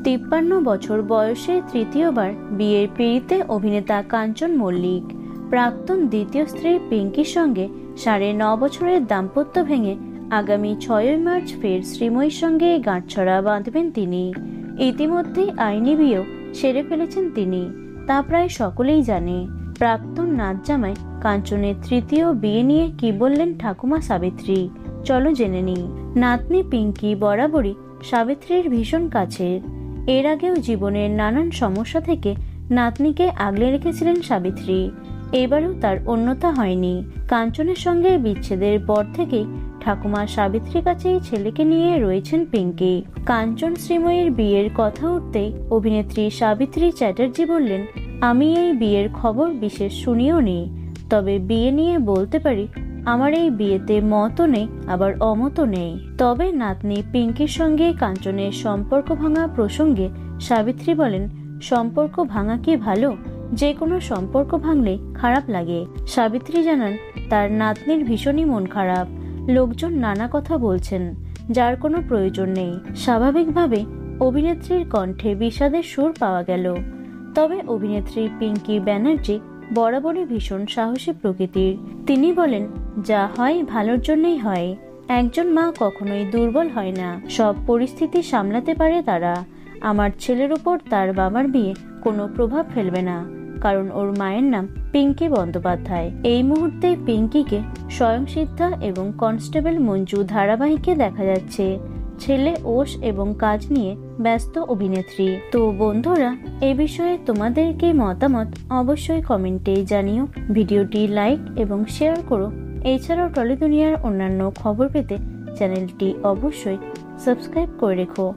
53 বছর বয়সে তৃতীয়বার বিয়ের পিঁড়িতে অভিনেতা কাঞ্চন মল্লিক প্রাক্তন দ্বিতীয় স্ত্রী পিঙ্কির সঙ্গে 9.5 বছরের দাম্পত্য ভেঙে আগামী 6 মার্চ ফের শ্রীময়ীর সঙ্গে গাঁটছড়া বাঁধবেন তিনি। ইতিমধ্যেই আইনি বিয়েও সেরে ফেলেছেন তিনি, তা প্রায় সকলেই জানে। প্রাক্তন নাচ জামাই কাঞ্চনের তৃতীয় বিয়ে নিয়ে কি বললেন ঠাকুমা সাবিত্রী, চলো জেনে নিই। নাতনি পিঙ্কি বরাবরই সাবিত্রীর ভীষণ কাছের। এর আগেও জীবনের নানান সমস্যা থেকে নাতনিকে আগলে রেখেছিলেন সাবিত্রী। এবারেও তার অন্যথা হয়নি। কাঞ্চনের সঙ্গে বিচ্ছেদের পর থেকেই ঠাকুমা সাবিত্রীর কাছেই ছেলেকে নিয়ে রয়েছেন পিঙ্কি। কাঞ্চন শ্রীময়ীর বিয়ের কথা উঠতেই অভিনেত্রী সাবিত্রী চ্যাটার্জি বললেন, আমি এই বিয়ের খবর বিশেষ শুনিও নি, তবে বিয়ে নিয়ে বলতে পারি আমার এই বিয়েতে মতও নেই আবার অমতও নেই। তবে নাতনি পিঙ্কির সঙ্গে কাঞ্চনের সম্পর্ক ভাঙা প্রসঙ্গে সাবিত্রী বলেন, সম্পর্ক ভাঙা কি ভালো? যে কোনো সম্পর্ক ভাঙলে খারাপ লাগে। সাবিত্রী জানান, তার নাতনির ভীষণই মন খারাপ। লোকজন নানা কথা বলছেন, যার কোনো প্রয়োজন নেই। স্বাভাবিকভাবে অভিনেত্রীর কণ্ঠে বিষাদের সুর পাওয়া গেল। তবে অভিনেত্রী পিঙ্কি ব্যানার্জি বরাবরই ভীষণ সাহসী প্রকৃতির। তিনি বলেন, যা হয় ভালোর জন্যই হয়। একজন মা কখনোই দুর্বল হয় না, সব পরিস্থিতি সামলাতে পারে তারা। আমার ছেলের উপর তার বাবার বিয়ে কোনো প্রভাব ফেলবে না, কারণ ওর মায়ের নাম পিঙ্কি বন্দ্যোপাধ্যায়। এই মুহূর্তে পিঙ্কিকে স্বয়ংসিদ্ধা এবং কনস্টেবল মঞ্জু ধারাবাহিকে দেখা যাচ্ছে। ছেলে ওশ এবং কাজ নিয়ে ব্যস্ত অভিনেত্রী। তো বন্ধুরা, এ বিষয়ে তোমাদের কি মতামত অবশ্যই কমেন্টে জানিও। ভিডিওটি লাইক এবং শেয়ার করো। এছাড়াও টলি দুনিয়ার অন্যান্য খবর পেতে চ্যানেলটি অবশ্যই সাবস্ক্রাইব করে রেখো।